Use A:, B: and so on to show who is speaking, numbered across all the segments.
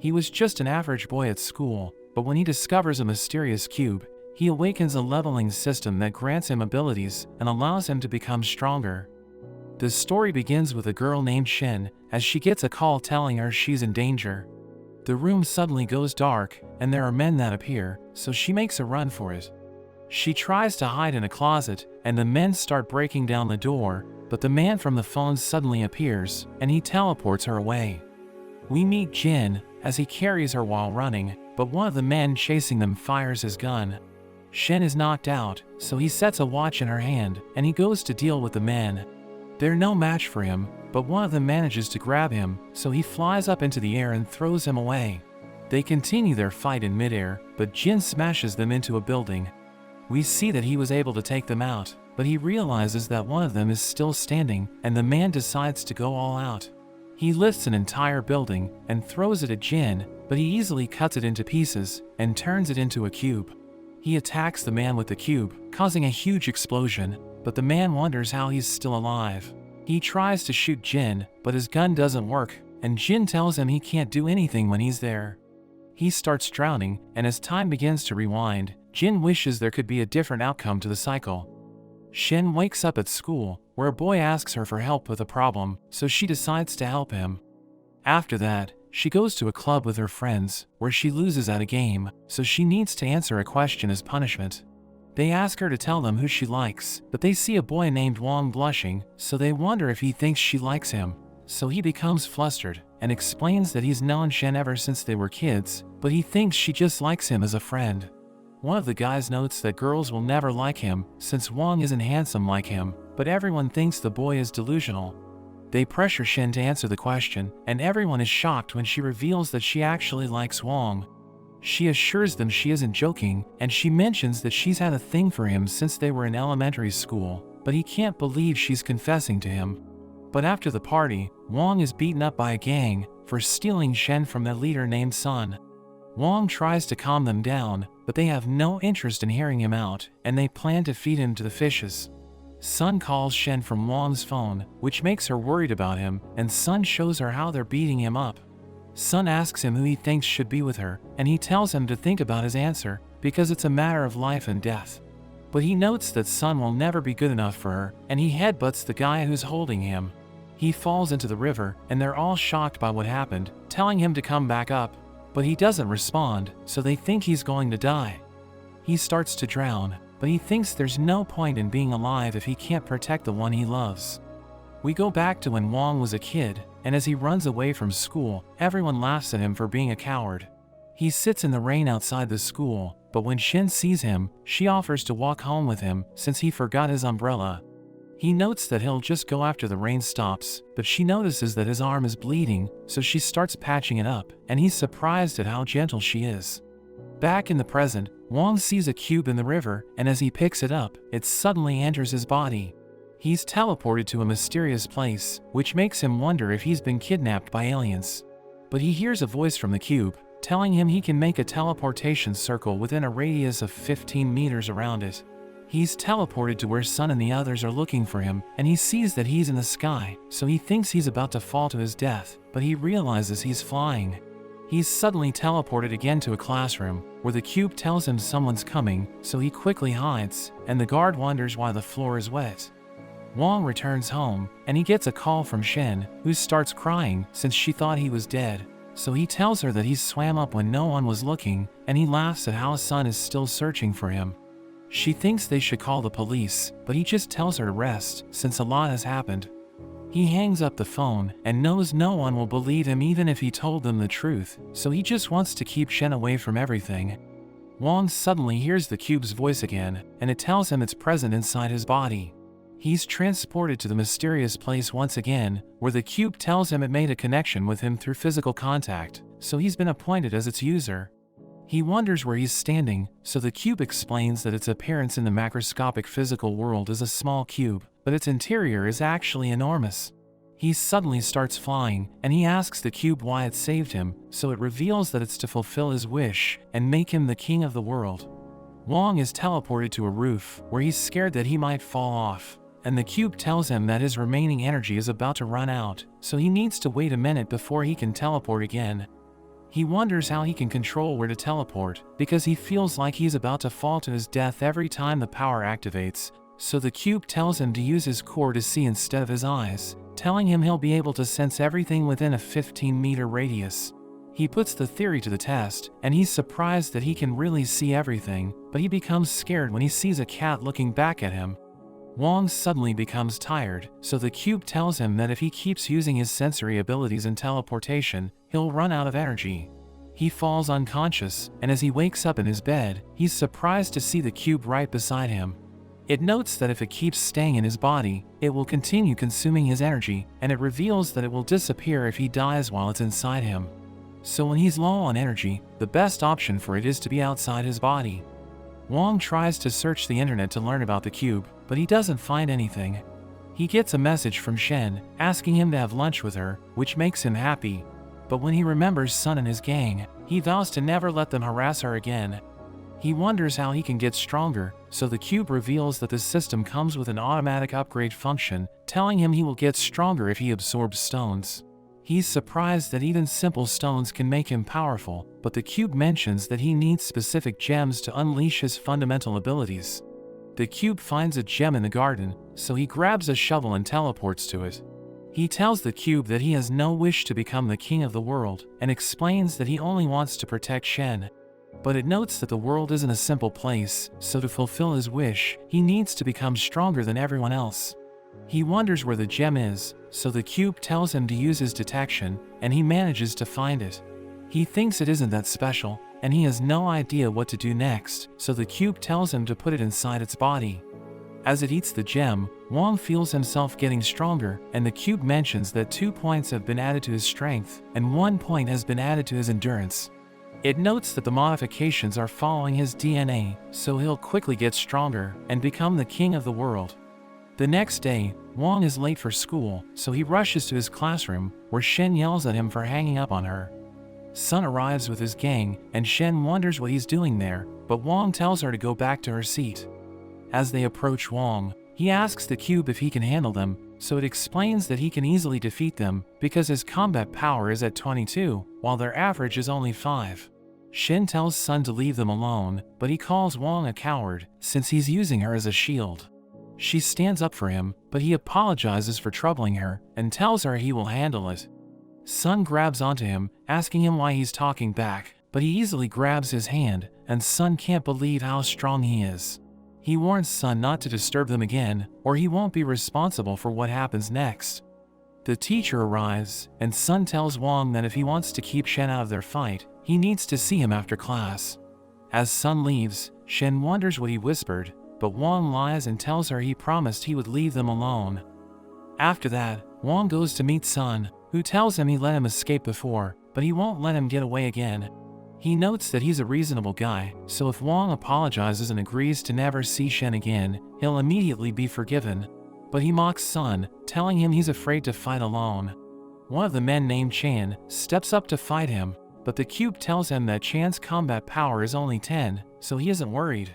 A: He was just an average boy at school, but when he discovers a mysterious cube, he awakens a leveling system that grants him abilities and allows him to become stronger. The story begins with a girl named Shin, as she gets a call telling her she's in danger. The room suddenly goes dark, and there are men that appear, so she makes a run for it. She tries to hide in a closet, and the men start breaking down the door, but the man from the phone suddenly appears, and he teleports her away. We meet Jin, as he carries her while running, but one of the men chasing them fires his gun. Shin is knocked out, so he sets a watch in her hand, and he goes to deal with the men. They're no match for him, but one of them manages to grab him, so he flies up into the air and throws him away. They continue their fight in midair, but Jin smashes them into a building. We see that he was able to take them out, but he realizes that one of them is still standing, and the man decides to go all out. He lifts an entire building and throws it at Jin, but he easily cuts it into pieces and turns it into a cube. He attacks the man with the cube, causing a huge explosion, but the man wonders how he's still alive. He tries to shoot Jin, but his gun doesn't work, and Jin tells him he can't do anything when he's there. He starts drowning, and as time begins to rewind, Jin wishes there could be a different outcome to the cycle. Shin wakes up at school, where a boy asks her for help with a problem, so she decides to help him. After that, she goes to a club with her friends, where she loses at a game, so she needs to answer a question as punishment. They ask her to tell them who she likes, but they see a boy named Wong blushing, so they wonder if he thinks she likes him. So he becomes flustered, and explains that he's known Shen ever since they were kids, but he thinks she just likes him as a friend. One of the guys notes that girls will never like him, since Wong isn't handsome like him, but everyone thinks the boy is delusional. They pressure Shin to answer the question, and everyone is shocked when she reveals that she actually likes Wong. She assures them she isn't joking, and she mentions that she's had a thing for him since they were in elementary school, but he can't believe she's confessing to him. But after the party, Wong is beaten up by a gang for stealing Shen from their leader named Sun. Wong tries to calm them down, but they have no interest in hearing him out, and they plan to feed him to the fishes. Sun calls Shen from Wong's phone, which makes her worried about him, and Sun shows her how they're beating him up. Sun asks him who he thinks should be with her, and he tells him to think about his answer, because it's a matter of life and death. But he notes that Sun will never be good enough for her, and he headbutts the guy who's holding him. He falls into the river, and they're all shocked by what happened, telling him to come back up. But he doesn't respond, so they think he's going to die. He starts to drown, but he thinks there's no point in being alive if he can't protect the one he loves. We go back to when Wong was a kid, and as he runs away from school, everyone laughs at him for being a coward. He sits in the rain outside the school, but when Shin sees him, she offers to walk home with him since he forgot his umbrella. He notes that he'll just go after the rain stops, but she notices that his arm is bleeding, so she starts patching it up, and he's surprised at how gentle she is. Back in the present, Wong sees a cube in the river, and as he picks it up, it suddenly enters his body. He's teleported to a mysterious place, which makes him wonder if he's been kidnapped by aliens. But he hears a voice from the cube, telling him he can make a teleportation circle within a radius of 15 meters around it. He's teleported to where Sun and the others are looking for him, and he sees that he's in the sky, so he thinks he's about to fall to his death, but he realizes he's flying. He's suddenly teleported again to a classroom, where the cube tells him someone's coming, so he quickly hides, and the guard wonders why the floor is wet. Wong returns home, and he gets a call from Shen, who starts crying since she thought he was dead. So he tells her that he swam up when no one was looking, and he laughs at how Sun is still searching for him. She thinks they should call the police, but he just tells her to rest, since a lot has happened. He hangs up the phone, and knows no one will believe him even if he told them the truth, so he just wants to keep Shen away from everything. Wong suddenly hears the cube's voice again, and it tells him it's present inside his body. He's transported to the mysterious place once again, where the cube tells him it made a connection with him through physical contact, so he's been appointed as its user. He wonders where he's standing, so the cube explains that its appearance in the macroscopic physical world is a small cube, but its interior is actually enormous. He suddenly starts flying, and he asks the cube why it saved him, so it reveals that it's to fulfill his wish and make him the king of the world. Wong is teleported to a roof, where he's scared that he might fall off, and the cube tells him that his remaining energy is about to run out, so he needs to wait a minute before he can teleport again. He wonders how he can control where to teleport, because he feels like he's about to fall to his death every time the power activates, so the cube tells him to use his core to see instead of his eyes, telling him he'll be able to sense everything within a 15-meter radius. He puts the theory to the test, and he's surprised that he can really see everything, but he becomes scared when he sees a cat looking back at him. Wong suddenly becomes tired, so the cube tells him that if he keeps using his sensory abilities in teleportation, he'll run out of energy. He falls unconscious, and as he wakes up in his bed, he's surprised to see the cube right beside him. It notes that if it keeps staying in his body, it will continue consuming his energy, and it reveals that it will disappear if he dies while it's inside him. So when he's low on energy, the best option for it is to be outside his body. Wong tries to search the internet to learn about the cube, but he doesn't find anything. He gets a message from Shen, asking him to have lunch with her, which makes him happy. But when he remembers Sun and his gang, he vows to never let them harass her again. He wonders how he can get stronger, so the cube reveals that the system comes with an automatic upgrade function, telling him he will get stronger if he absorbs stones. He's surprised that even simple stones can make him powerful, but the cube mentions that he needs specific gems to unleash his fundamental abilities. The cube finds a gem in the garden, so he grabs a shovel and teleports to it. He tells the cube that he has no wish to become the king of the world, and explains that he only wants to protect Shen. But it notes that the world isn't a simple place, so to fulfill his wish, he needs to become stronger than everyone else. He wonders where the gem is, so the cube tells him to use his detection, and he manages to find it. He thinks it isn't that special, and he has no idea what to do next, so the cube tells him to put it inside its body. As it eats the gem, Wong feels himself getting stronger, and the cube mentions that 2 points have been added to his strength, and 1 point has been added to his endurance. It notes that the modifications are following his DNA, so he'll quickly get stronger and become the king of the world. The next day, Wong is late for school, so he rushes to his classroom, where Shen yells at him for hanging up on her. Sun arrives with his gang, and Shen wonders what he's doing there, but Wong tells her to go back to her seat. As they approach Wong, he asks the cube if he can handle them, so it explains that he can easily defeat them because his combat power is at 22, while their average is only 5. Shen tells Sun to leave them alone, but he calls Wong a coward, since he's using her as a shield. She stands up for him, but he apologizes for troubling her, and tells her he will handle it. Sun grabs onto him, asking him why he's talking back, but he easily grabs his hand, and Sun can't believe how strong he is. He warns Sun not to disturb them again, or he won't be responsible for what happens next. The teacher arrives, and Sun tells Wong that if he wants to keep Shen out of their fight, he needs to see him after class. As Sun leaves, Shen wonders what he whispered, but Wong lies and tells her he promised he would leave them alone. After that, Wong goes to meet Sun, who tells him he let him escape before, but he won't let him get away again. He notes that he's a reasonable guy, so if Wong apologizes and agrees to never see Shen again, he'll immediately be forgiven. But he mocks Sun, telling him he's afraid to fight alone. One of the men named Chan steps up to fight him, but the cube tells him that Chan's combat power is only 10, so he isn't worried.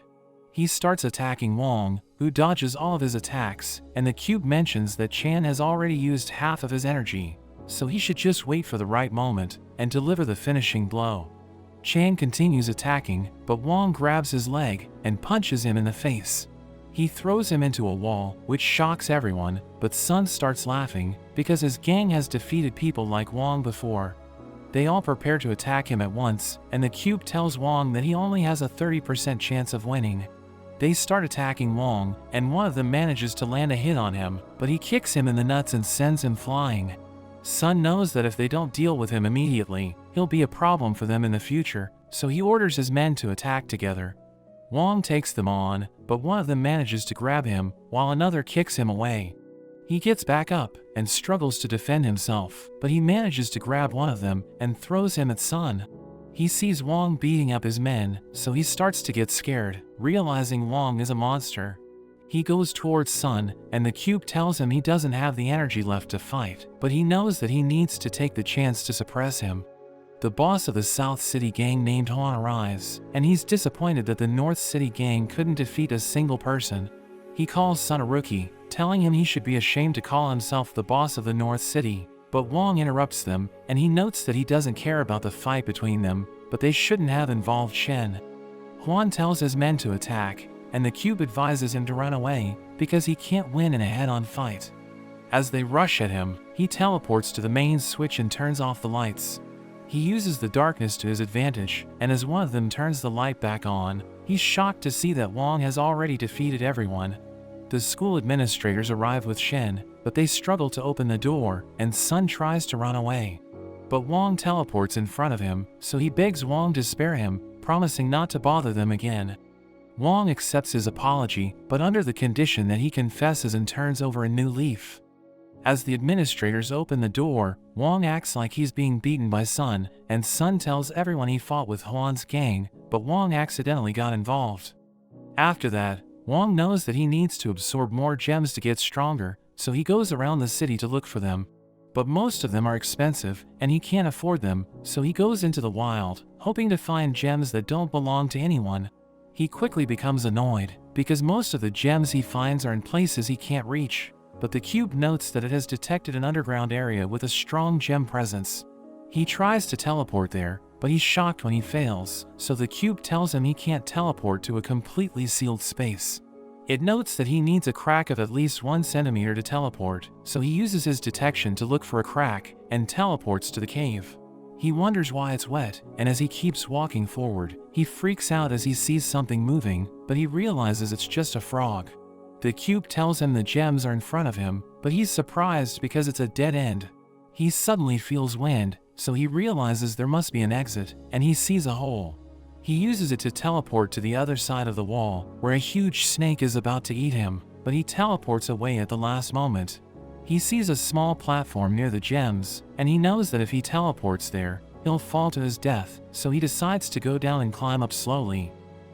A: He starts attacking Wong, who dodges all of his attacks, and the cube mentions that Chan has already used half of his energy, so he should just wait for the right moment and deliver the finishing blow. Chan continues attacking, but Wong grabs his leg and punches him in the face. He throws him into a wall, which shocks everyone, but Sun starts laughing because his gang has defeated people like Wong before. They all prepare to attack him at once, and the cube tells Wong that he only has a 30% chance of winning. They start attacking Wong, and one of them manages to land a hit on him, but he kicks him in the nuts and sends him flying. Sun knows that if they don't deal with him immediately, he'll be a problem for them in the future, so he orders his men to attack together. Wong takes them on, but one of them manages to grab him, while another kicks him away. He gets back up and struggles to defend himself, but he manages to grab one of them and throws him at Sun. He sees Wong beating up his men, so he starts to get scared, realizing Wong is a monster. He goes towards Sun, and the cube tells him he doesn't have the energy left to fight, but he knows that he needs to take the chance to suppress him. The boss of the South City gang named Han arrives, and he's disappointed that the North City gang couldn't defeat a single person. He calls Sun a rookie, telling him he should be ashamed to call himself the boss of the North City. But Wong interrupts them, and he notes that he doesn't care about the fight between them, but they shouldn't have involved Shen. Huan tells his men to attack, and the cube advises him to run away, because he can't win in a head-on fight. As they rush at him, he teleports to the main switch and turns off the lights. He uses the darkness to his advantage, and as one of them turns the light back on, he's shocked to see that Wong has already defeated everyone. The school administrators arrive with Shen, but they struggle to open the door, and Sun tries to run away. But Wong teleports in front of him, so he begs Wong to spare him, promising not to bother them again. Wong accepts his apology, but under the condition that he confesses and turns over a new leaf. As the administrators open the door, Wong acts like he's being beaten by Sun, and Sun tells everyone he fought with Huan's gang, but Wong accidentally got involved. After that, Wong knows that he needs to absorb more gems to get stronger, so he goes around the city to look for them. But most of them are expensive, and he can't afford them, so he goes into the wild, hoping to find gems that don't belong to anyone. He quickly becomes annoyed, because most of the gems he finds are in places he can't reach. But the cube notes that it has detected an underground area with a strong gem presence. He tries to teleport there, but he's shocked when he fails, so the cube tells him he can't teleport to a completely sealed space. It notes that he needs a crack of at least 1 centimeter to teleport, so he uses his detection to look for a crack, and teleports to the cave. He wonders why it's wet, and as he keeps walking forward, he freaks out as he sees something moving, but he realizes it's just a frog. The cube tells him the gems are in front of him, but he's surprised because it's a dead end. He suddenly feels wind, so he realizes there must be an exit, and he sees a hole. He uses it to teleport to the other side of the wall, where a huge snake is about to eat him, but he teleports away at the last moment. He sees a small platform near the gems, and he knows that if he teleports there, he'll fall to his death, so he decides to go down and climb up slowly.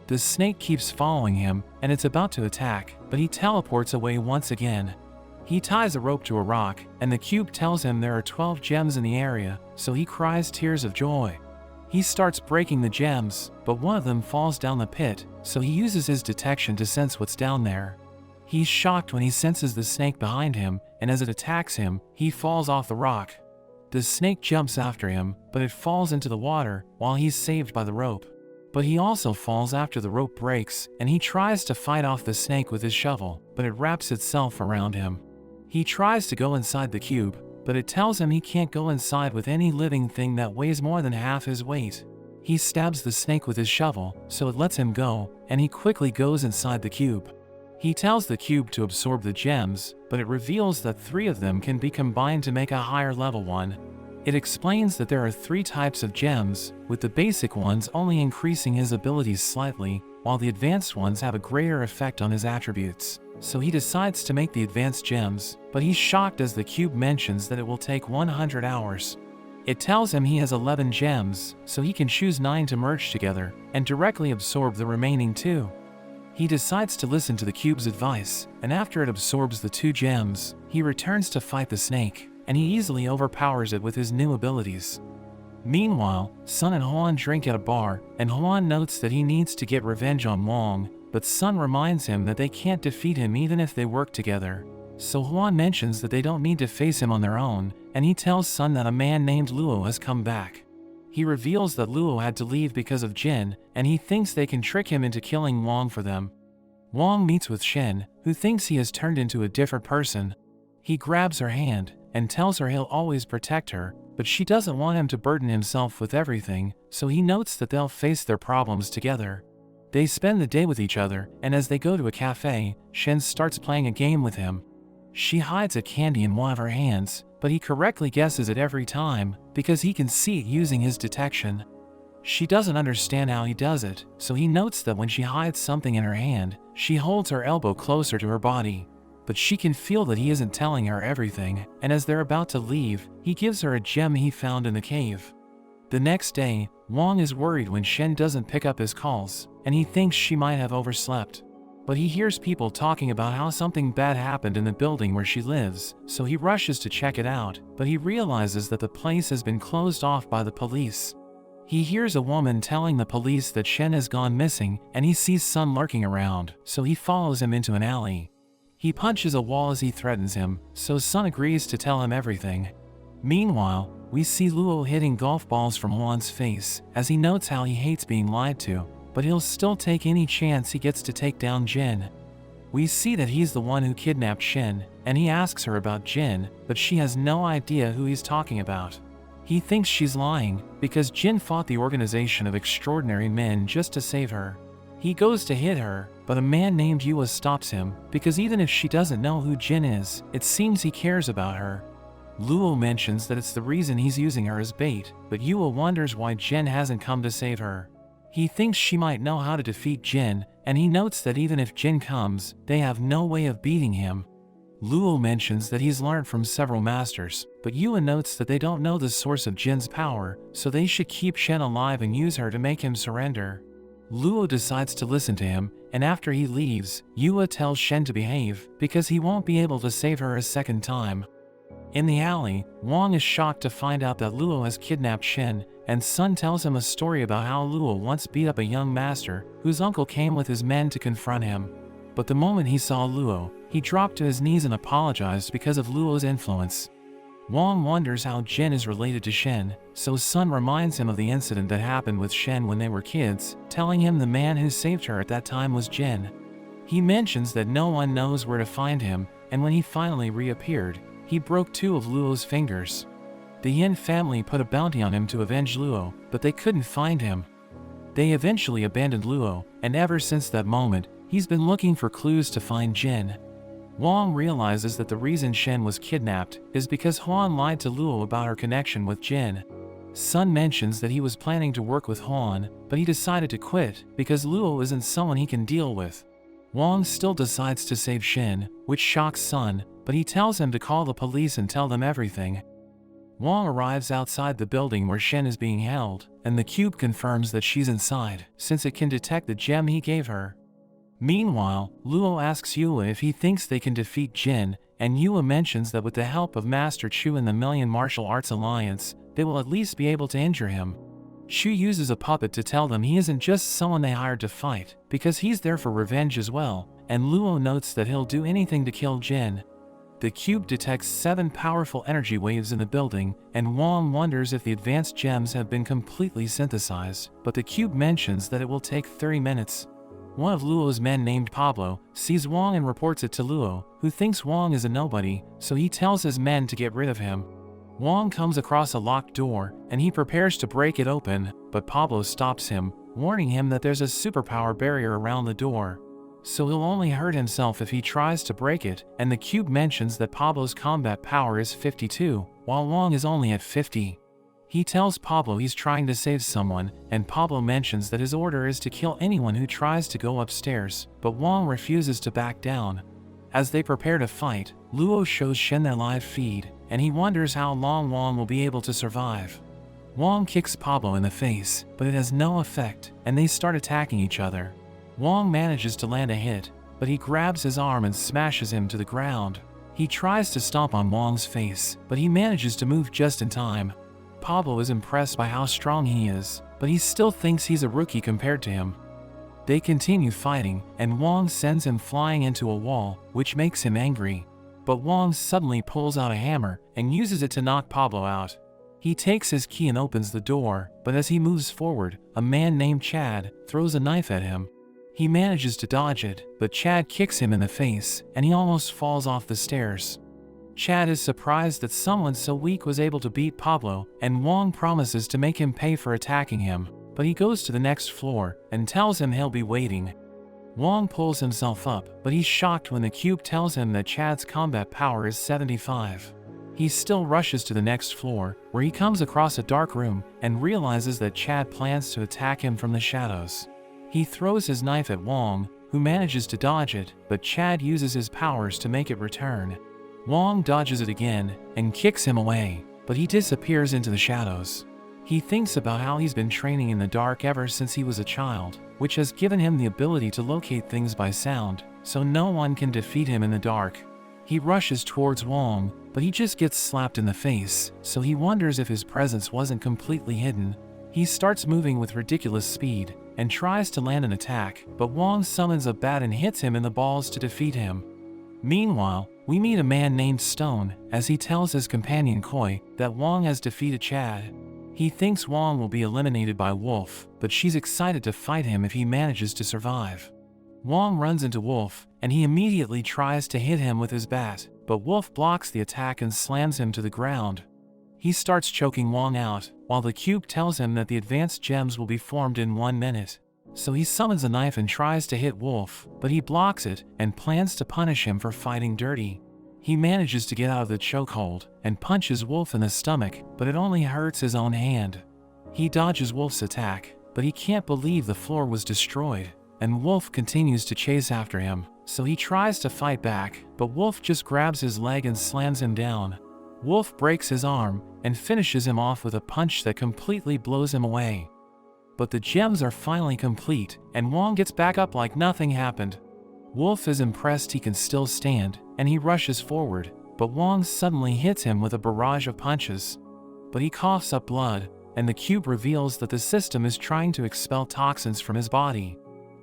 A: The snake keeps following him, and it's about to attack, but he teleports away once again. He ties a rope to a rock, and the cube tells him there are 12 gems in the area, so he cries tears of joy. He starts breaking the gems, but one of them falls down the pit, so he uses his detection to sense what's down there. He's shocked when he senses the snake behind him, and as it attacks him, he falls off the rock. The snake jumps after him, but it falls into the water while he's saved by the rope. But he also falls after the rope breaks, and he tries to fight off the snake with his shovel, but it wraps itself around him. He tries to go inside the cube, but it tells him he can't go inside with any living thing that weighs more than half his weight. He stabs the snake with his shovel, so it lets him go, and he quickly goes inside the cube. He tells the cube to absorb the gems, but it reveals that 3 of them can be combined to make a higher level one. It explains that there are 3 types of gems, with the basic ones only increasing his abilities slightly, while the advanced ones have a greater effect on his attributes. So he decides to make the advanced gems, but he's shocked as the cube mentions that it will take 100 hours. It tells him he has 11 gems, so he can choose 9 to merge together, and directly absorb the remaining 2. He decides to listen to the cube's advice, and after it absorbs the 2 gems, he returns to fight the snake, and he easily overpowers it with his new abilities. Meanwhile, Sun and Huan drink at a bar, and Huan notes that he needs to get revenge on Wong, but Sun reminds him that they can't defeat him even if they work together. So Huan mentions that they don't need to face him on their own, and he tells Sun that a man named Luo has come back. He reveals that Luo had to leave because of Jin, and he thinks they can trick him into killing Wong for them. Wong meets with Shen, who thinks he has turned into a different person. He grabs her hand, and tells her he'll always protect her, but she doesn't want him to burden himself with everything, so he notes that they'll face their problems together. They spend the day with each other, and as they go to a cafe, Shen starts playing a game with him. She hides a candy in one of her hands, but he correctly guesses it every time, because he can see it using his detection. She doesn't understand how he does it, so he notes that when she hides something in her hand, she holds her elbow closer to her body. But she can feel that he isn't telling her everything, and as they're about to leave, he gives her a gem he found in the cave. The next day, Wong is worried when Shen doesn't pick up his calls, and he thinks she might have overslept. But he hears people talking about how something bad happened in the building where she lives, so he rushes to check it out, but he realizes that the place has been closed off by the police. He hears a woman telling the police that Shen has gone missing, and he sees Sun lurking around, so he follows him into an alley. He punches a wall as he threatens him, so Sun agrees to tell him everything. Meanwhile, we see Luo hitting golf balls from Juan's face as he notes how he hates being lied to, but he'll still take any chance he gets to take down Jin. We see that he's the one who kidnapped Shin, and he asks her about Jin, but she has no idea who he's talking about. He thinks she's lying because Jin fought the organization of extraordinary men just to save her. He goes to hit her, but a man named Yua stops him because even if she doesn't know who Jin is, it seems he cares about her. Luo mentions that it's the reason he's using her as bait, but Yua wonders why Jin hasn't come to save her. He thinks she might know how to defeat Jin, and he notes that even if Jin comes, they have no way of beating him. Luo mentions that he's learned from several masters, but Yua notes that they don't know the source of Jin's power, so they should keep Shen alive and use her to make him surrender. Luo decides to listen to him, and after he leaves, Yua tells Shen to behave because he won't be able to save her a second time. In the alley, Wang is shocked to find out that Luo has kidnapped Shen, and Sun tells him a story about how Luo once beat up a young master whose uncle came with his men to confront him. But the moment he saw Luo, he dropped to his knees and apologized because of Luo's influence. Wang wonders how Jin is related to Shen, so Sun reminds him of the incident that happened with Shen when they were kids, telling him the man who saved her at that time was Jin. He mentions that no one knows where to find him, and when he finally reappeared, he broke 2 of Luo's fingers. The Yin family put a bounty on him to avenge Luo, but they couldn't find him. They eventually abandoned Luo, and ever since that moment, he's been looking for clues to find Jin. Wang realizes that the reason Shen was kidnapped is because Huan lied to Luo about her connection with Jin. Sun mentions that he was planning to work with Huan, but he decided to quit because Luo isn't someone he can deal with. Wang still decides to save Shen, which shocks Sun, but he tells him to call the police and tell them everything. Wang arrives outside the building where Shen is being held, and the cube confirms that she's inside, since it can detect the gem he gave her. Meanwhile, Luo asks Yua if he thinks they can defeat Jin, and Yua mentions that with the help of Master Chu and the Million Martial Arts Alliance, they will at least be able to injure him. Chu uses a puppet to tell them he isn't just someone they hired to fight, because he's there for revenge as well, and Luo notes that he'll do anything to kill Jin. The cube detects 7 powerful energy waves in the building, and Wang wonders if the advanced gems have been completely synthesized, but the cube mentions that it will take 30 minutes. One of Luo's men named Pablo sees Wang and reports it to Luo, who thinks Wang is a nobody, so he tells his men to get rid of him. Wang comes across a locked door, and he prepares to break it open, but Pablo stops him, warning him that there's a superpower barrier around the door. So he'll only hurt himself if he tries to break it, and the cube mentions that Pablo's combat power is 52, while Wang is only at 50. He tells Pablo he's trying to save someone, and Pablo mentions that his order is to kill anyone who tries to go upstairs, but Wang refuses to back down. As they prepare to fight, Luo shows Shen their live feed, and he wonders how long Wang will be able to survive. Wang kicks Pablo in the face, but it has no effect, and they start attacking each other. Wang manages to land a hit, but he grabs his arm and smashes him to the ground. He tries to stomp on Wang's face, but he manages to move just in time. Pablo is impressed by how strong he is, but he still thinks he's a rookie compared to him. They continue fighting, and Wang sends him flying into a wall, which makes him angry. But Wang suddenly pulls out a hammer and uses it to knock Pablo out. He takes his key and opens the door, but as he moves forward, a man named Chad throws a knife at him. He manages to dodge it, but Chad kicks him in the face, and he almost falls off the stairs. Chad is surprised that someone so weak was able to beat Pablo, and Wang promises to make him pay for attacking him, but he goes to the next floor and tells him he'll be waiting. Wang pulls himself up, but he's shocked when the cube tells him that Chad's combat power is 75. He still rushes to the next floor, where he comes across a dark room and realizes that Chad plans to attack him from the shadows. He throws his knife at Wang, who manages to dodge it, but Chad uses his powers to make it return. Wang dodges it again and kicks him away, but he disappears into the shadows. He thinks about how he's been training in the dark ever since he was a child, which has given him the ability to locate things by sound, so no one can defeat him in the dark. He rushes towards Wang, but he just gets slapped in the face, so he wonders if his presence wasn't completely hidden. He starts moving with ridiculous speed and tries to land an attack, but Wang summons a bat and hits him in the balls to defeat him. Meanwhile, we meet a man named Stone as he tells his companion Koi that Wong has defeated Chad. He thinks Wong will be eliminated by Wolf, but she's excited to fight him if he manages to survive. Wong runs into Wolf, and he immediately tries to hit him with his bat, but Wolf blocks the attack and slams him to the ground. He starts choking Wong out, while the cube tells him that the advanced gems will be formed in 1 minute. So he summons a knife and tries to hit Wolf, but he blocks it and plans to punish him for fighting dirty. He manages to get out of the chokehold and punches Wolf in the stomach, but it only hurts his own hand. He dodges Wolf's attack, but he can't believe the floor was destroyed, and Wolf continues to chase after him, so he tries to fight back, but Wolf just grabs his leg and slams him down. Wolf breaks his arm and finishes him off with a punch that completely blows him away. But the gems are finally complete, and Wong gets back up like nothing happened. Wolf is impressed he can still stand, and he rushes forward, but Wong suddenly hits him with a barrage of punches. But he coughs up blood, and the cube reveals that the system is trying to expel toxins from his body.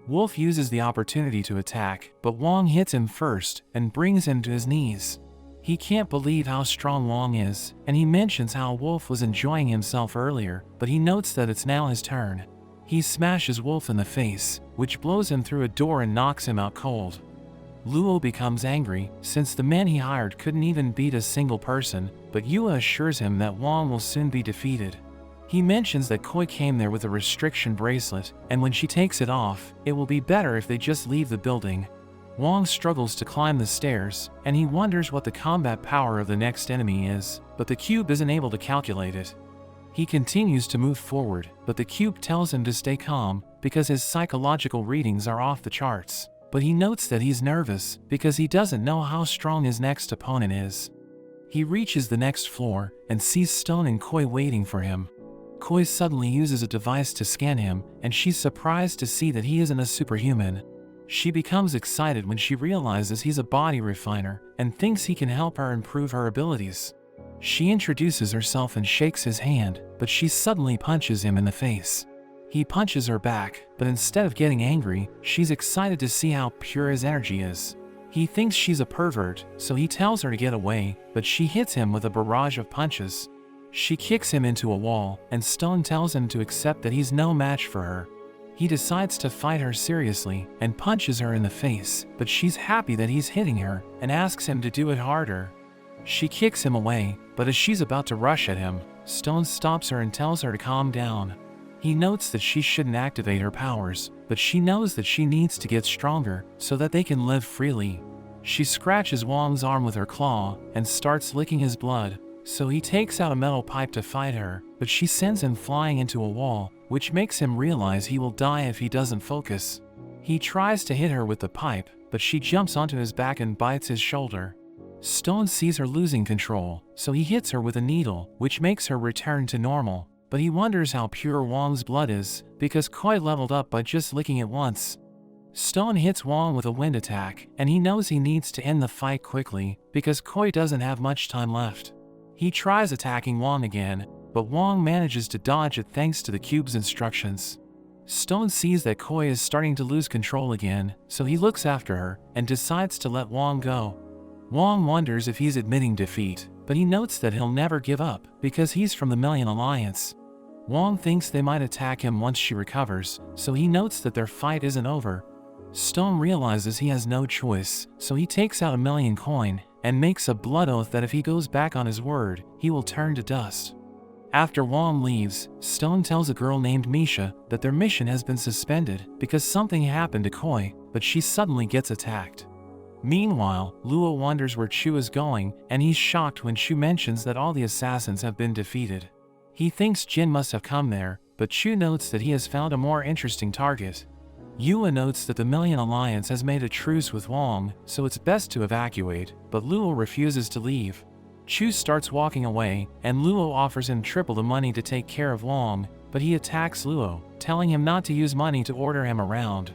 A: Wolf uses the opportunity to attack, but Wong hits him first and brings him to his knees. He can't believe how strong Wong is, and he mentions how Wolf was enjoying himself earlier, but he notes that it's now his turn. He smashes Wolf in the face, which blows him through a door and knocks him out cold. Luo becomes angry, since the men he hired couldn't even beat a single person, but Yua assures him that Wong will soon be defeated. He mentions that Koi came there with a restriction bracelet, and when she takes it off, it will be better if they just leave the building. Wong struggles to climb the stairs, and he wonders what the combat power of the next enemy is, but the cube isn't able to calculate it. He continues to move forward, but the cube tells him to stay calm because his psychological readings are off the charts. But he notes that he's nervous because he doesn't know how strong his next opponent is. He reaches the next floor and sees Stone and Koi waiting for him. Koi suddenly uses a device to scan him, and she's surprised to see that he isn't a superhuman. She becomes excited when she realizes he's a body refiner and thinks he can help her improve her abilities. She introduces herself and shakes his hand, but she suddenly punches him in the face. He punches her back, but instead of getting angry, she's excited to see how pure his energy is. He thinks she's a pervert, so he tells her to get away, but she hits him with a barrage of punches. She kicks him into a wall, and Stone tells him to accept that he's no match for her. He decides to fight her seriously and punches her in the face, but she's happy that he's hitting her and asks him to do it harder. She kicks him away, but as she's about to rush at him, Stone stops her and tells her to calm down. He notes that she shouldn't activate her powers, but she knows that she needs to get stronger so that they can live freely. She scratches Wong's arm with her claw and starts licking his blood, so he takes out a metal pipe to fight her, but she sends him flying into a wall, which makes him realize he will die if he doesn't focus. He tries to hit her with the pipe, but she jumps onto his back and bites his shoulder. Stone sees her losing control, so he hits her with a needle, which makes her return to normal. But he wonders how pure Wong's blood is, because Koi leveled up by just licking it once. Stone hits Wong with a wind attack, and he knows he needs to end the fight quickly, because Koi doesn't have much time left. He tries attacking Wong again, but Wong manages to dodge it thanks to the cube's instructions. Stone sees that Koi is starting to lose control again, so he looks after her and decides to let Wong go. Wong wonders if he's admitting defeat, but he notes that he'll never give up because he's from the Million Alliance. Wong thinks they might attack him once she recovers, so he notes that their fight isn't over. Stone realizes he has no choice, so he takes out a million coin and makes a blood oath that if he goes back on his word, he will turn to dust. After Wong leaves, Stone tells a girl named Misha that their mission has been suspended because something happened to Koi, but she suddenly gets attacked. Meanwhile, Luo wonders where Chu is going, and he's shocked when Chu mentions that all the assassins have been defeated. He thinks Jin must have come there, but Chu notes that he has found a more interesting target. Yua notes that the Million Alliance has made a truce with Wong, so it's best to evacuate, but Luo refuses to leave. Chu starts walking away, and Luo offers him triple the money to take care of Wong, but he attacks Luo, telling him not to use money to order him around.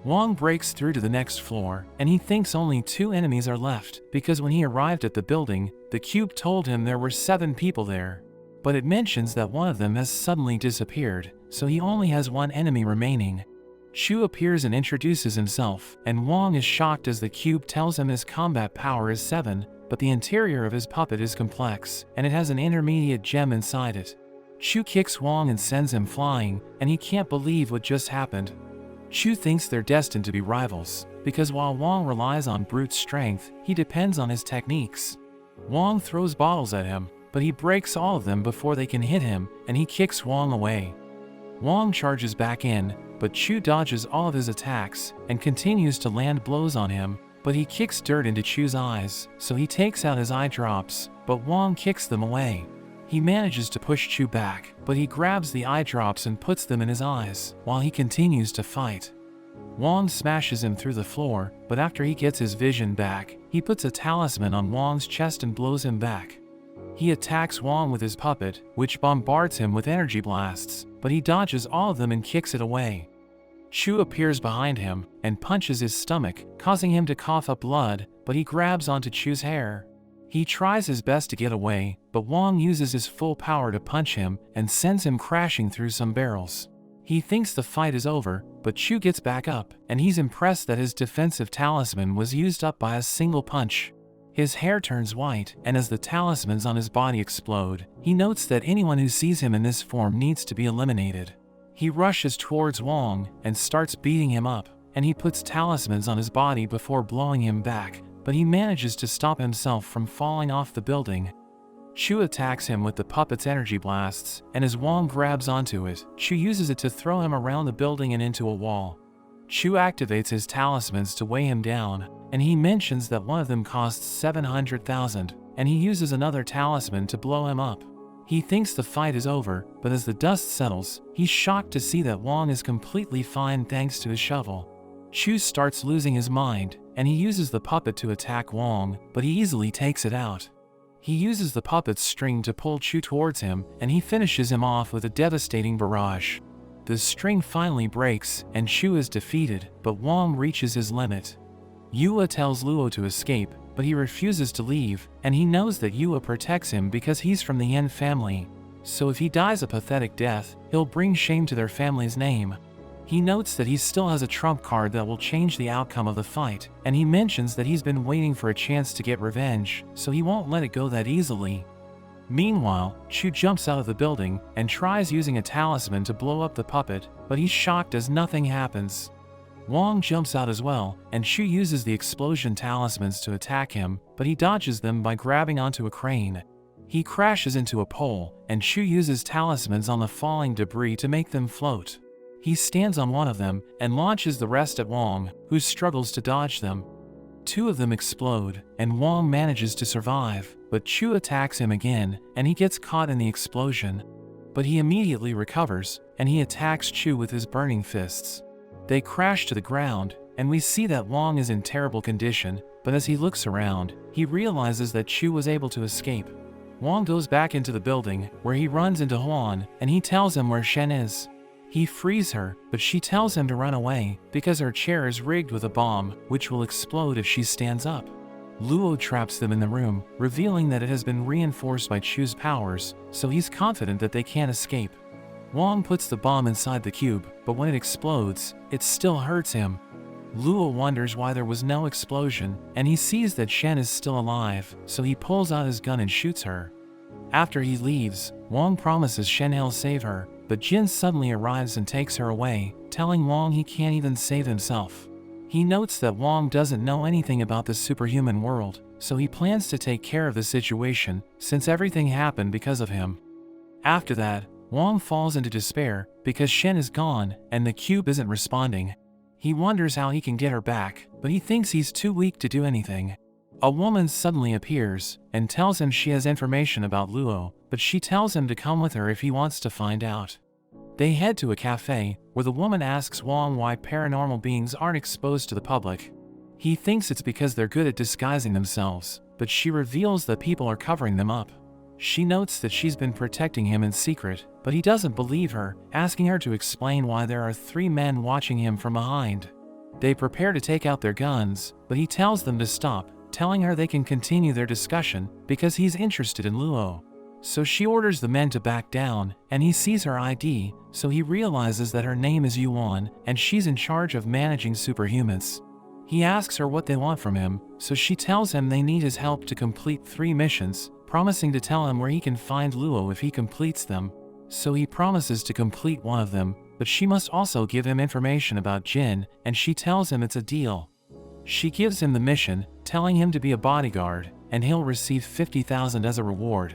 A: Wong breaks through to the next floor, and he thinks only 2 enemies are left, because when he arrived at the building, the cube told him there were 7 people there. But it mentions that one of them has suddenly disappeared, so he only has 1 enemy remaining. Chu appears and introduces himself, and Wong is shocked as the cube tells him his combat power is 7, but the interior of his puppet is complex, and it has an intermediate gem inside it. Chu kicks Wong and sends him flying, and he can't believe what just happened. Chu thinks they're destined to be rivals, because while Wong relies on brute strength, he depends on his techniques. Wong throws bottles at him, but he breaks all of them before they can hit him, and he kicks Wong away. Wong charges back in, but Chu dodges all of his attacks and continues to land blows on him, but he kicks dirt into Chu's eyes, so he takes out his eye drops, but Wong kicks them away. He manages to push Chu back, but he grabs the eye drops and puts them in his eyes, while he continues to fight. Wong smashes him through the floor, but after he gets his vision back, he puts a talisman on Wong's chest and blows him back. He attacks Wong with his puppet, which bombards him with energy blasts, but he dodges all of them and kicks it away. Chu appears behind him and punches his stomach, causing him to cough up blood, but he grabs onto Chu's hair. He tries his best to get away, but Wong uses his full power to punch him and sends him crashing through some barrels. He thinks the fight is over, but Chu gets back up, and he's impressed that his defensive talisman was used up by a single punch. His hair turns white, and as the talismans on his body explode, he notes that anyone who sees him in this form needs to be eliminated. He rushes towards Wong and starts beating him up, and he puts talismans on his body before blowing him back, but he manages to stop himself from falling off the building. Chu attacks him with the puppet's energy blasts, and as Wong grabs onto it, Chu uses it to throw him around the building and into a wall. Chu activates his talismans to weigh him down, and he mentions that one of them costs 700,000, and he uses another talisman to blow him up. He thinks the fight is over, but as the dust settles, he's shocked to see that Wong is completely fine thanks to his shovel. Chu starts losing his mind, and he uses the puppet to attack Wong, but he easily takes it out. He uses the puppet's string to pull Chu towards him, and he finishes him off with a devastating barrage. The string finally breaks, and Chu is defeated, but Wong reaches his limit. Yua tells Luo to escape, but he refuses to leave, and he knows that Yua protects him because he's from the Yen family. So if he dies a pathetic death, he'll bring shame to their family's name. He notes that he still has a trump card that will change the outcome of the fight, and he mentions that he's been waiting for a chance to get revenge, so he won't let it go that easily. Meanwhile, Chu jumps out of the building and tries using a talisman to blow up the puppet, but he's shocked as nothing happens. Wong jumps out as well, and Chu uses the explosion talismans to attack him, but he dodges them by grabbing onto a crane. He crashes into a pole, and Chu uses talismans on the falling debris to make them float. He stands on one of them and launches the rest at Wong, who struggles to dodge them. Two of them explode, and Wong manages to survive, but Chu attacks him again, and he gets caught in the explosion. But he immediately recovers, and he attacks Chu with his burning fists. They crash to the ground, and we see that Wong is in terrible condition, but as he looks around, he realizes that Chu was able to escape. Wong goes back into the building, where he runs into Huan, and he tells him where Shen is. He frees her, but she tells him to run away, because her chair is rigged with a bomb, which will explode if she stands up. Luo traps them in the room, revealing that it has been reinforced by Chu's powers, so he's confident that they can't escape. Wong puts the bomb inside the cube, but when it explodes, it still hurts him. Luo wonders why there was no explosion, and he sees that Shen is still alive, so he pulls out his gun and shoots her. After he leaves, Wong promises Shen he'll save her, but Jin suddenly arrives and takes her away, telling Wong he can't even save himself. He notes that Wong doesn't know anything about the superhuman world, so he plans to take care of the situation, since everything happened because of him. After that, Wong falls into despair, because Shen is gone, and the cube isn't responding. He wonders how he can get her back, but he thinks he's too weak to do anything. A woman suddenly appears, and tells him she has information about Luo, but she tells him to come with her if he wants to find out. They head to a cafe, where the woman asks Wong why paranormal beings aren't exposed to the public. He thinks it's because they're good at disguising themselves, but she reveals that people are covering them up. She notes that she's been protecting him in secret, but he doesn't believe her, asking her to explain why there are 3 men watching him from behind. They prepare to take out their guns, but he tells them to stop, telling her they can continue their discussion because he's interested in Luo. So she orders the men to back down, and he sees her ID, so he realizes that her name is Yuan, and she's in charge of managing superhumans. He asks her what they want from him, so she tells him they need his help to complete 3 missions, promising to tell him where he can find Luo if he completes them. So he promises to complete one of them, but she must also give him information about Jin, and she tells him it's a deal. She gives him the mission, telling him to be a bodyguard, and he'll receive 50,000 as a reward.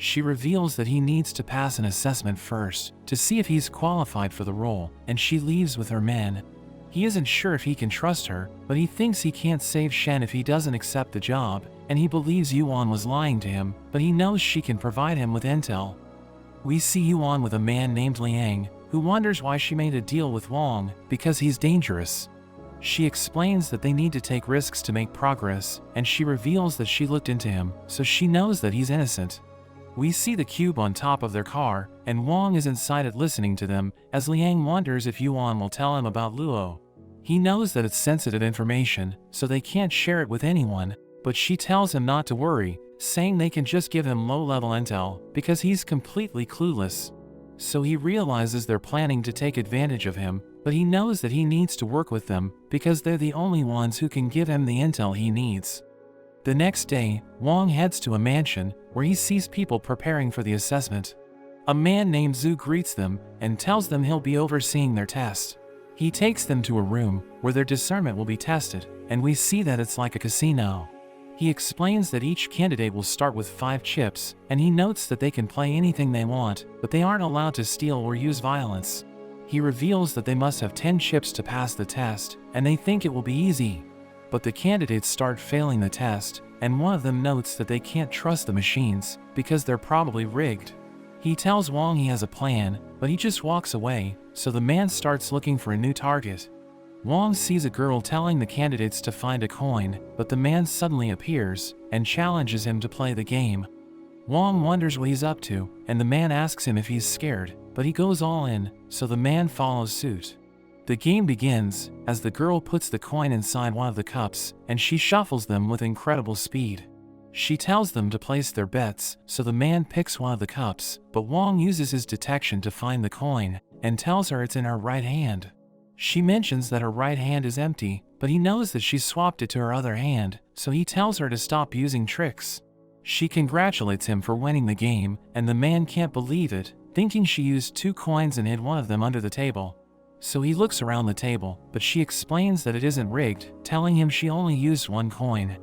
A: She reveals that he needs to pass an assessment first, to see if he's qualified for the role, and she leaves with her men. He isn't sure if he can trust her, but he thinks he can't save Shen if he doesn't accept the job, and he believes Yuan was lying to him, but he knows she can provide him with intel. We see Yuan with a man named Liang, who wonders why she made a deal with Wang, because he's dangerous. She explains that they need to take risks to make progress, and she reveals that she looked into him, so she knows that he's innocent. We see the cube on top of their car, and Wang is inside it listening to them, as Liang wonders if Yuan will tell him about Luo. He knows that it's sensitive information, so they can't share it with anyone, but she tells him not to worry, saying they can just give him low-level intel, because he's completely clueless. So he realizes they're planning to take advantage of him, but he knows that he needs to work with them, because they're the only ones who can give him the intel he needs. The next day, Wang heads to a mansion, where he sees people preparing for the assessment. A man named Zhu greets them, and tells them he'll be overseeing their test. He takes them to a room, where their discernment will be tested, and we see that it's like a casino. He explains that each candidate will start with 5 chips, and he notes that they can play anything they want, but they aren't allowed to steal or use violence. He reveals that they must have 10 chips to pass the test, and they think it will be easy. But the candidates start failing the test, and one of them notes that they can't trust the machines, because they're probably rigged. He tells Wang he has a plan, but he just walks away, so the man starts looking for a new target. Wang sees a girl telling the candidates to find a coin, but the man suddenly appears, and challenges him to play the game. Wang wonders what he's up to, and the man asks him if he's scared, but he goes all in, so the man follows suit. The game begins, as the girl puts the coin inside one of the cups, and she shuffles them with incredible speed. She tells them to place their bets, so the man picks one of the cups, but Wang uses his detection to find the coin, and tells her it's in her right hand. She mentions that her right hand is empty, but he knows that she swapped it to her other hand, so he tells her to stop using tricks. She congratulates him for winning the game, and the man can't believe it, thinking she used 2 coins and hid one of them under the table. So he looks around the table, but she explains that it isn't rigged, telling him she only used 1 coin.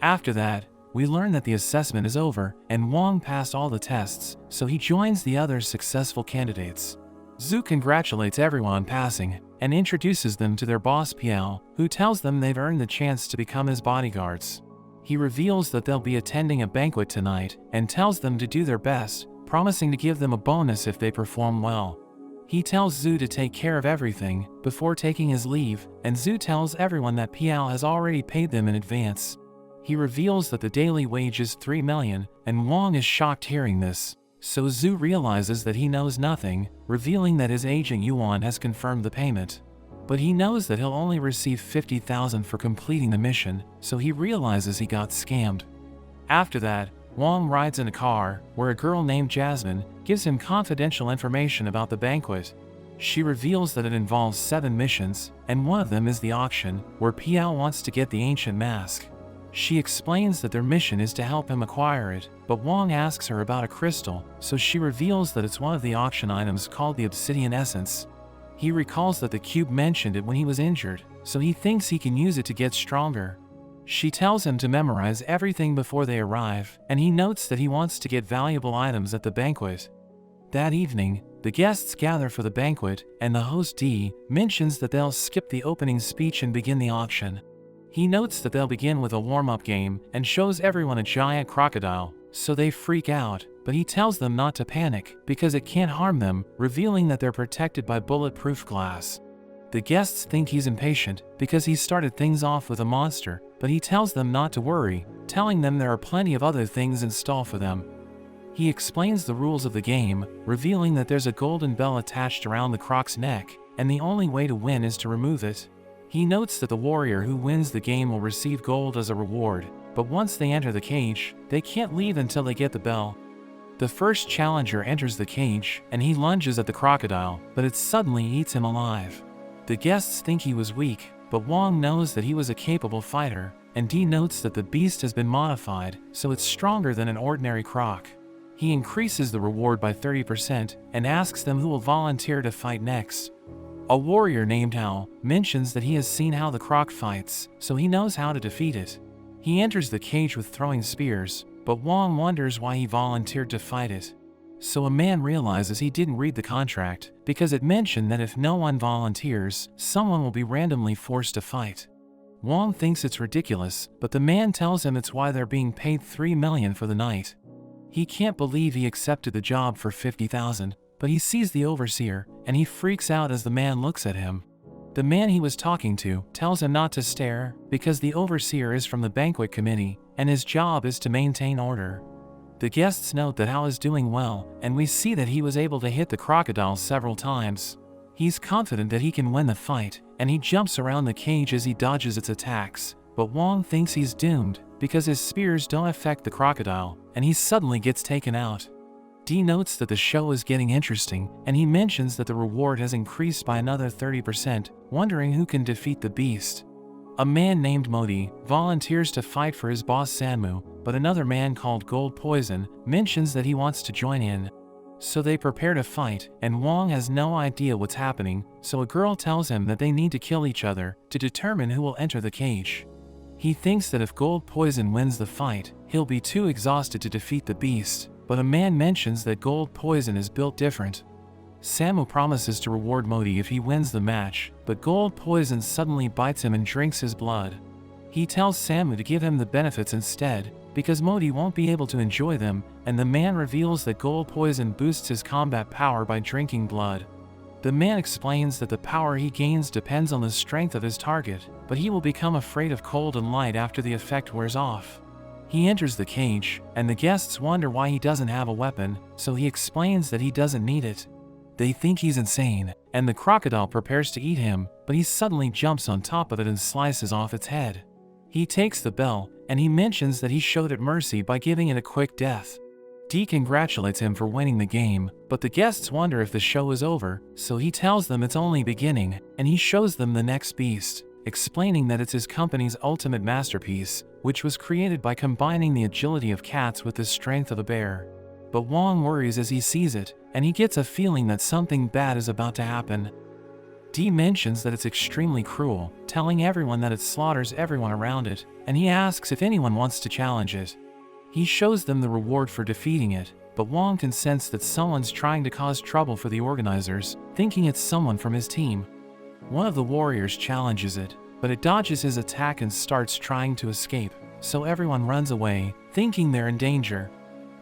A: After that, we learn that the assessment is over, and Wang passed all the tests, so he joins the other successful candidates. Zhu congratulates everyone on passing, and introduces them to their boss Piao, who tells them they've earned the chance to become his bodyguards. He reveals that they'll be attending a banquet tonight, and tells them to do their best, promising to give them a bonus if they perform well. He tells Zhu to take care of everything, before taking his leave, and Zhu tells everyone that Piao has already paid them in advance. He reveals that the daily wage is 3 million, and Wang is shocked hearing this. So Zhu realizes that he knows nothing, revealing that his agent Yuan has confirmed the payment. But he knows that he'll only receive 50,000 for completing the mission, so he realizes he got scammed. After that, Wang rides in a car, where a girl named Jasmine gives him confidential information about the banquet. She reveals that it involves 7 missions, and one of them is the auction, where Piao wants to get the ancient mask. She explains that their mission is to help him acquire it, but Wang asks her about a crystal, so she reveals that it's one of the auction items called the obsidian essence. He recalls that the cube mentioned it when he was injured, so he thinks he can use it to get stronger. She tells him to memorize everything before they arrive, and he notes that he wants to get valuable items at the banquet. That evening, the guests gather for the banquet, and the host D mentions that they'll skip the opening speech and begin the auction. He notes that they'll begin with a warm-up game and shows everyone a giant crocodile, so they freak out, but he tells them not to panic because it can't harm them, revealing that they're protected by bulletproof glass. The guests think he's impatient because he started things off with a monster, but he tells them not to worry, telling them there are plenty of other things in store for them. He explains the rules of the game, revealing that there's a golden bell attached around the croc's neck, and the only way to win is to remove it. He notes that the warrior who wins the game will receive gold as a reward, but once they enter the cage, they can't leave until they get the bell. The first challenger enters the cage, and he lunges at the crocodile, but it suddenly eats him alive. The guests think he was weak, but Wong knows that he was a capable fighter, and Dee notes that the beast has been modified, so it's stronger than an ordinary croc. He increases the reward by 30% and asks them who will volunteer to fight next. A warrior named Hao mentions that he has seen how the croc fights, so he knows how to defeat it. He enters the cage with throwing spears, but Wong wonders why he volunteered to fight it. So a man realizes he didn't read the contract, because it mentioned that if no one volunteers, someone will be randomly forced to fight. Wong thinks it's ridiculous, but the man tells him it's why they're being paid $3 million for the night. He can't believe he accepted the job for $50,000, but he sees the overseer, and he freaks out as the man looks at him. The man he was talking to tells him not to stare, because the overseer is from the banquet committee, and his job is to maintain order. The guests note that Hao is doing well, and we see that he was able to hit the crocodile several times. He's confident that he can win the fight, and he jumps around the cage as he dodges its attacks, but Wong thinks he's doomed, because his spears don't affect the crocodile, and he suddenly gets taken out. Dee notes that the show is getting interesting, and he mentions that the reward has increased by another 30%, wondering who can defeat the beast. A man named Modi volunteers to fight for his boss Sanmu, but another man called Gold Poison mentions that he wants to join in. So they prepare to fight, and Wong has no idea what's happening, so a girl tells him that they need to kill each other to determine who will enter the cage. He thinks that if Gold Poison wins the fight, he'll be too exhausted to defeat the beast, but a man mentions that Gold Poison is built different. Samu promises to reward Modi if he wins the match, but Gold Poison suddenly bites him and drinks his blood. He tells Samu to give him the benefits instead, because Modi won't be able to enjoy them, and the man reveals that Gold Poison boosts his combat power by drinking blood. The man explains that the power he gains depends on the strength of his target, but he will become afraid of cold and light after the effect wears off. He enters the cage, and the guests wonder why he doesn't have a weapon, so he explains that he doesn't need it. They think he's insane, and the crocodile prepares to eat him, but he suddenly jumps on top of it and slices off its head. He takes the bell, and he mentions that he showed it mercy by giving it a quick death. Dee congratulates him for winning the game, but the guests wonder if the show is over, so he tells them it's only beginning, and he shows them the next beast, explaining that it's his company's ultimate masterpiece, which was created by combining the agility of cats with the strength of a bear. But Wong worries as he sees it, and he gets a feeling that something bad is about to happen. Dee mentions that it's extremely cruel, telling everyone that it slaughters everyone around it, and he asks if anyone wants to challenge it. He shows them the reward for defeating it, but Wong can sense that someone's trying to cause trouble for the organizers, thinking it's someone from his team. One of the warriors challenges it, but it dodges his attack and starts trying to escape, so everyone runs away, thinking they're in danger.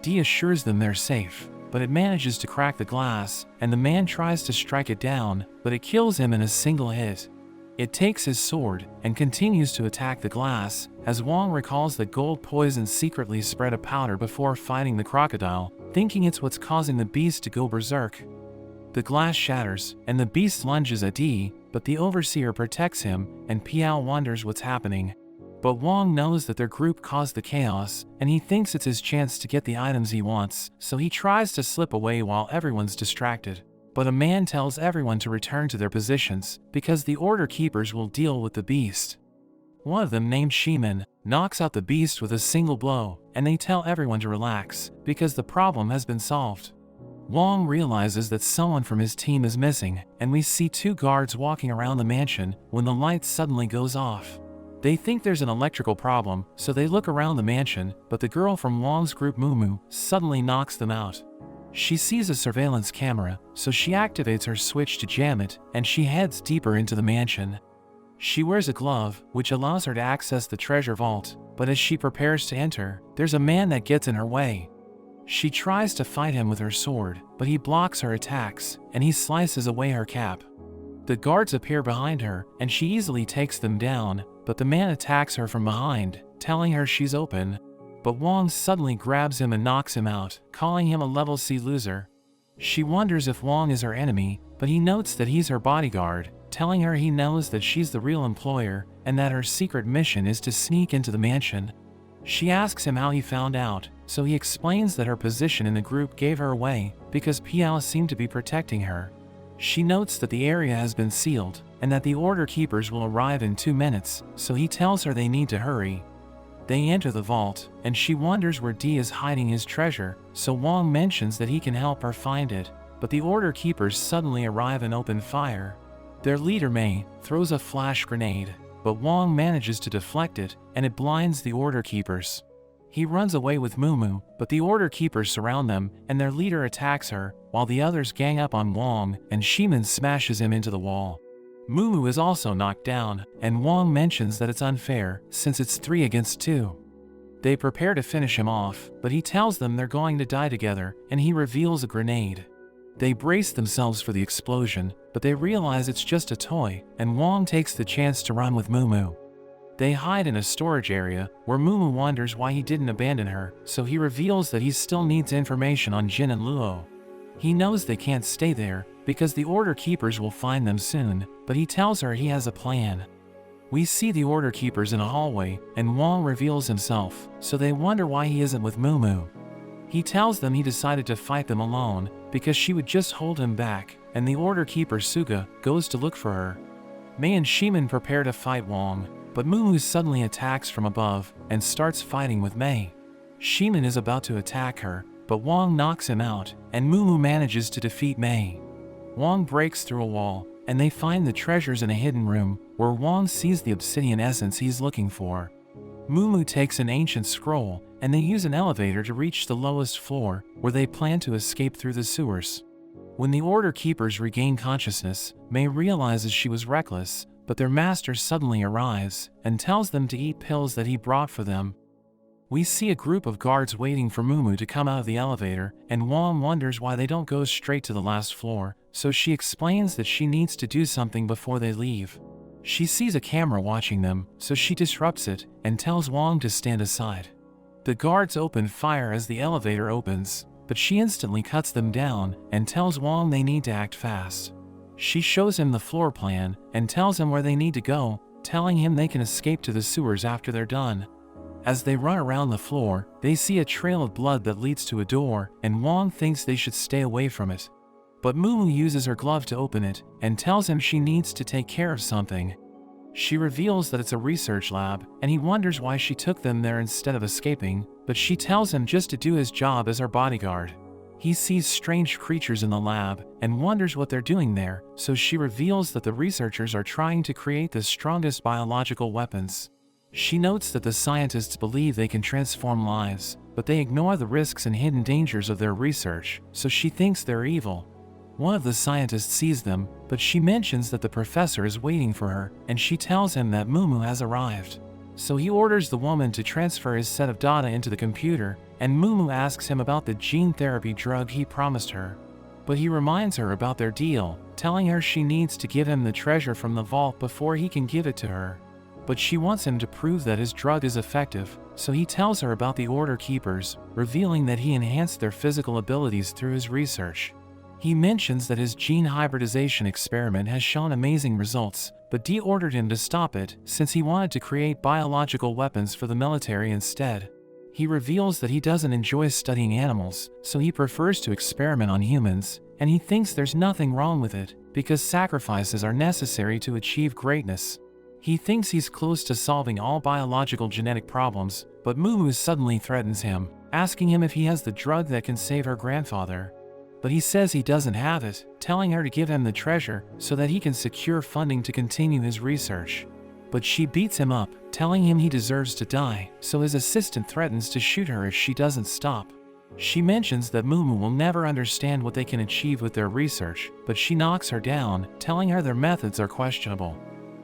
A: Dee assures them they're safe, but it manages to crack the glass, and the man tries to strike it down, but it kills him in a single hit. It takes his sword, and continues to attack the glass, as Wong recalls that Gold Poison secretly spread a powder before fighting the crocodile, thinking it's what's causing the beast to go berserk. The glass shatters, and the beast lunges at Dee, but the overseer protects him, and Piao wonders what's happening. But Wong knows that their group caused the chaos, and he thinks it's his chance to get the items he wants, so he tries to slip away while everyone's distracted. But a man tells everyone to return to their positions, because the Order Keepers will deal with the beast. One of them, named Shiman, knocks out the beast with a single blow, and they tell everyone to relax, because the problem has been solved. Wong realizes that someone from his team is missing, and we see two guards walking around the mansion when the light suddenly goes off. They think there's an electrical problem, so they look around the mansion, but the girl from Wong's group Mumu suddenly knocks them out. She sees a surveillance camera, so she activates her switch to jam it, and she heads deeper into the mansion. She wears a glove, which allows her to access the treasure vault, but as she prepares to enter, there's a man that gets in her way. She tries to fight him with her sword, but he blocks her attacks, and he slices away her cap. The guards appear behind her, and she easily takes them down, but the man attacks her from behind, telling her she's open. But Wong suddenly grabs him and knocks him out, calling him a level C loser. She wonders if Wong is her enemy, but he notes that he's her bodyguard, telling her he knows that she's the real employer, and that her secret mission is to sneak into the mansion. She asks him how he found out, so he explains that her position in the group gave her away because Piao seemed to be protecting her. She notes that the area has been sealed and that the order keepers will arrive in 2 minutes, so he tells her they need to hurry. They enter the vault, and she wonders where D is hiding his treasure, so Wong mentions that he can help her find it, but the order keepers suddenly arrive and open fire. Their leader Mei throws a flash grenade, but Wong manages to deflect it, and it blinds the order keepers. He runs away with Mumu, but the order keepers surround them, and their leader attacks her, while the others gang up on Wong, and Shimin smashes him into the wall. Mumu is also knocked down, and Wong mentions that it's unfair, since it's 3 against 2. They prepare to finish him off, but he tells them they're going to die together, and he reveals a grenade. They brace themselves for the explosion, but they realize it's just a toy, and Wong takes the chance to run with Mumu. They hide in a storage area, where Mumu wonders why he didn't abandon her, so he reveals that he still needs information on Jin and Luo. He knows they can't stay there, because the order keepers will find them soon, but he tells her he has a plan. We see the order keepers in a hallway, and Wong reveals himself, so they wonder why he isn't with Mumu. He tells them he decided to fight them alone, because she would just hold him back, and the order keeper Suga goes to look for her. Mei and Shimin prepare to fight Wong, but Mumu suddenly attacks from above, and starts fighting with Mei. Shimin is about to attack her, but Wong knocks him out, and Mumu manages to defeat Mei. Wong breaks through a wall, and they find the treasures in a hidden room, where Wong sees the obsidian essence he's looking for. Mumu takes an ancient scroll, and they use an elevator to reach the lowest floor, where they plan to escape through the sewers. When the order keepers regain consciousness, Mei realizes she was reckless, but their master suddenly arrives, and tells them to eat pills that he brought for them. We see a group of guards waiting for Mumu to come out of the elevator, and Wong wonders why they don't go straight to the last floor, so she explains that she needs to do something before they leave. She sees a camera watching them, so she disrupts it, and tells Wong to stand aside. The guards open fire as the elevator opens, but she instantly cuts them down, and tells Wong they need to act fast. She shows him the floor plan, and tells him where they need to go, telling him they can escape to the sewers after they're done. As they run around the floor, they see a trail of blood that leads to a door, and Wong thinks they should stay away from it. But Mumu uses her glove to open it, and tells him she needs to take care of something. She reveals that it's a research lab, and he wonders why she took them there instead of escaping, but she tells him just to do his job as her bodyguard. He sees strange creatures in the lab, and wonders what they're doing there, so she reveals that the researchers are trying to create the strongest biological weapons. She notes that the scientists believe they can transform lives, but they ignore the risks and hidden dangers of their research, so she thinks they're evil. One of the scientists sees them, but she mentions that the professor is waiting for her, and she tells him that Mumu has arrived. So he orders the woman to transfer his set of data into the computer, and Mumu asks him about the gene therapy drug he promised her. But he reminds her about their deal, telling her she needs to give him the treasure from the vault before he can give it to her. But she wants him to prove that his drug is effective, so he tells her about the Order Keepers, revealing that he enhanced their physical abilities through his research. He mentions that his gene hybridization experiment has shown amazing results, but Dee ordered him to stop it since he wanted to create biological weapons for the military instead. He reveals that he doesn't enjoy studying animals, so he prefers to experiment on humans, and he thinks there's nothing wrong with it, because sacrifices are necessary to achieve greatness. He thinks he's close to solving all biological genetic problems, but Mumu suddenly threatens him, asking him if he has the drug that can save her grandfather. But he says he doesn't have it, telling her to give him the treasure so that he can secure funding to continue his research. But she beats him up, telling him he deserves to die, so his assistant threatens to shoot her if she doesn't stop. She mentions that Mumu will never understand what they can achieve with their research, but she knocks her down, telling her their methods are questionable.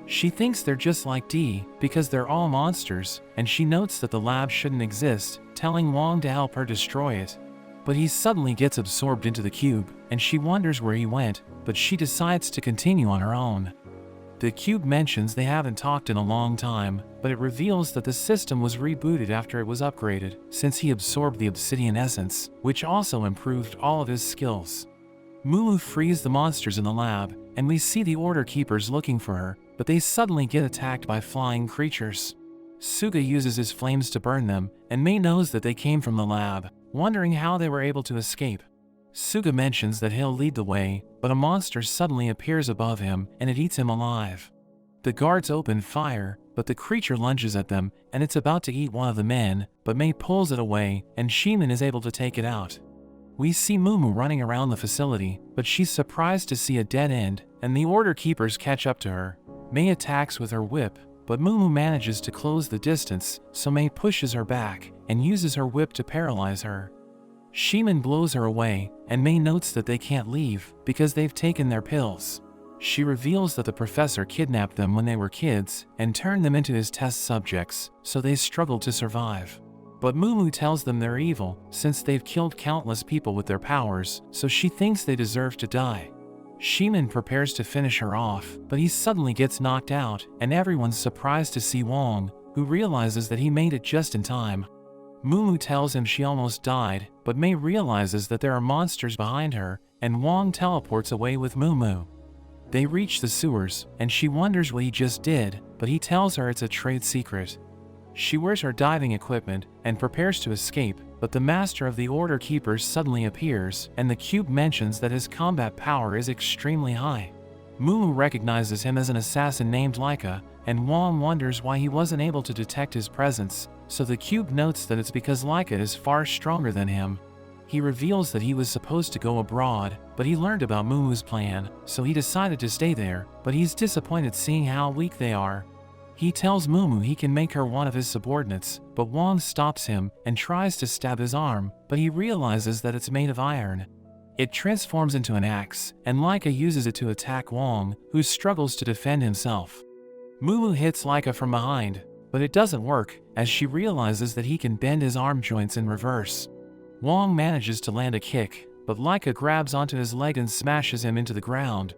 A: She thinks they're just like Dee, because they're all monsters, and she notes that the lab shouldn't exist, telling Wong to help her destroy it. But he suddenly gets absorbed into the cube, and she wonders where he went, but she decides to continue on her own. The cube mentions they haven't talked in a long time, but it reveals that the system was rebooted after it was upgraded, since he absorbed the obsidian essence, which also improved all of his skills. Mumu frees the monsters in the lab, and we see the Order Keepers looking for her, but they suddenly get attacked by flying creatures. Suga uses his flames to burn them, and Mei knows that they came from the lab, wondering how they were able to escape. Suga mentions that he'll lead the way, but a monster suddenly appears above him and it eats him alive. The guards open fire, but the creature lunges at them and it's about to eat one of the men, but Mei pulls it away and Shimin is able to take it out. We see Mumu running around the facility, but she's surprised to see a dead end, and the order keepers catch up to her. Mei attacks with her whip, but Mumu manages to close the distance, so Mei pushes her back and uses her whip to paralyze her. Shimin blows her away, and Mei notes that they can't leave because they've taken their pills. She reveals that the professor kidnapped them when they were kids and turned them into his test subjects, so they struggled to survive. But Mumu tells them they're evil since they've killed countless people with their powers, so she thinks they deserve to die. Shimin prepares to finish her off, but he suddenly gets knocked out, and everyone's surprised to see Wong, who realizes that he made it just in time. Mumu tells him she almost died, but Mei realizes that there are monsters behind her, and Wong teleports away with Mumu. They reach the sewers, and she wonders what he just did, but he tells her it's a trade secret. She wears her diving equipment and prepares to escape, but the master of the Order Keepers suddenly appears, and the cube mentions that his combat power is extremely high. Mumu recognizes him as an assassin named Laika, and Wong wonders why he wasn't able to detect his presence, so the cube notes that it's because Laika is far stronger than him. He reveals that he was supposed to go abroad, but he learned about Mumu's plan, so he decided to stay there, but he's disappointed seeing how weak they are. He tells Mumu he can make her one of his subordinates, but Wong stops him and tries to stab his arm, but he realizes that it's made of iron. It transforms into an axe, and Laika uses it to attack Wong, who struggles to defend himself. Mumu hits Laika from behind, but it doesn't work, as she realizes that he can bend his arm joints in reverse. Wong manages to land a kick, but Laika grabs onto his leg and smashes him into the ground.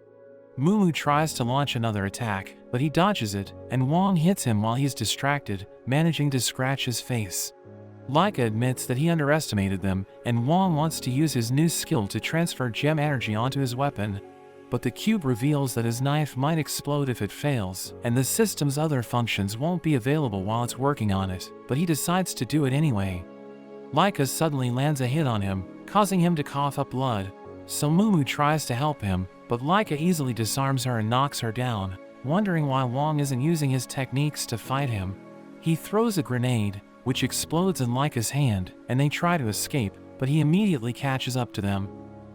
A: Mumu tries to launch another attack, but he dodges it, and Wong hits him while he's distracted, managing to scratch his face. Laika admits that he underestimated them, and Wong wants to use his new skill to transfer gem energy onto his weapon. But the cube reveals that his knife might explode if it fails, and the system's other functions won't be available while it's working on it, but he decides to do it anyway. Laika suddenly lands a hit on him, causing him to cough up blood, so Mumu tries to help him, but Laika easily disarms her and knocks her down, wondering why Wong isn't using his techniques to fight him. He throws a grenade, which explodes in Laika's hand, and they try to escape, but he immediately catches up to them.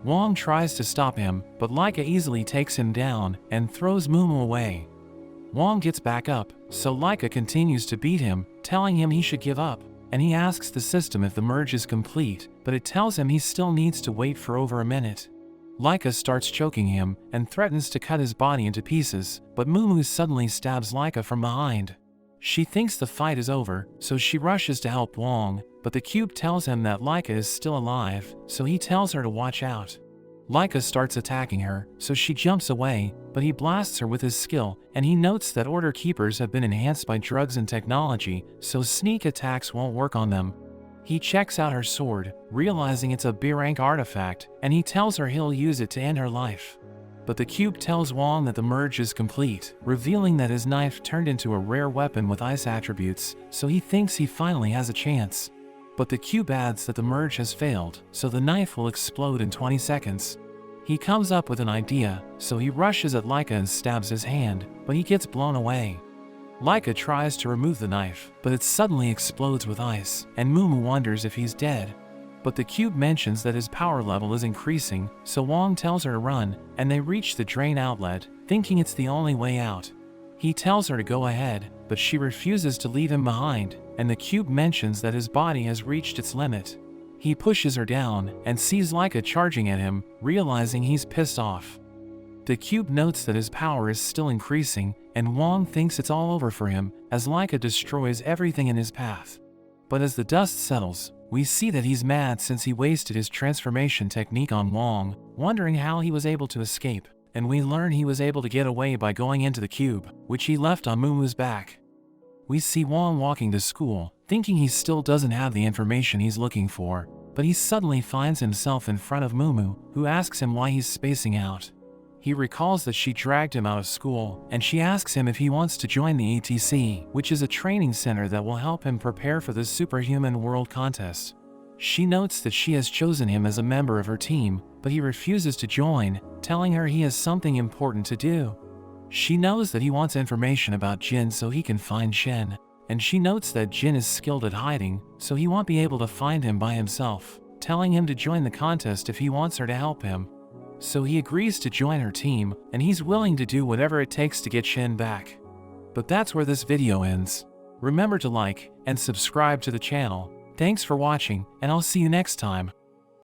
A: Wong tries to stop him, but Laika easily takes him down and throws Mumu away. Wong gets back up, so Laika continues to beat him, telling him he should give up, and he asks the system if the merge is complete, but it tells him he still needs to wait for over a minute. Laika starts choking him and threatens to cut his body into pieces, but Mumu suddenly stabs Laika from behind. She thinks the fight is over, so she rushes to help Wong, but the cube tells him that Laika is still alive, so he tells her to watch out. Laika starts attacking her, so she jumps away, but he blasts her with his skill, and he notes that Order Keepers have been enhanced by drugs and technology, so sneak attacks won't work on them. He checks out her sword, realizing it's a B-rank artifact, and he tells her he'll use it to end her life. But the cube tells Wong that the merge is complete, revealing that his knife turned into a rare weapon with ice attributes, so he thinks he finally has a chance. But the cube adds that the merge has failed, so the knife will explode in 20 seconds. He comes up with an idea, so he rushes at Laika and stabs his hand, but he gets blown away. Laika tries to remove the knife, but it suddenly explodes with ice, and Mumu wonders if he's dead. But the cube mentions that his power level is increasing, so Wong tells her to run, and they reach the drain outlet, thinking it's the only way out. He tells her to go ahead, but she refuses to leave him behind, and the cube mentions that his body has reached its limit. He pushes her down, and sees Laika charging at him, realizing he's pissed off. The cube notes that his power is still increasing, and Wong thinks it's all over for him, as Laika destroys everything in his path. But as the dust settles, we see that he's mad since he wasted his transformation technique on Wong, wondering how he was able to escape, and we learn he was able to get away by going into the cube, which he left on Mumu's back. We see Wong walking to school, thinking he still doesn't have the information he's looking for, but he suddenly finds himself in front of Mumu, who asks him why he's spacing out. He recalls that she dragged him out of school, and she asks him if he wants to join the ATC, which is a training center that will help him prepare for the Superhuman World Contest. She notes that she has chosen him as a member of her team, but he refuses to join, telling her he has something important to do. She knows that he wants information about Jin so he can find Shen, and she notes that Jin is skilled at hiding, so he won't be able to find him by himself, telling him to join the contest if he wants her to help him. So he agrees to join her team, and he's willing to do whatever it takes to get Shen back. But that's where this video ends. Remember to like and subscribe to the channel. Thanks for watching, and I'll see you next time.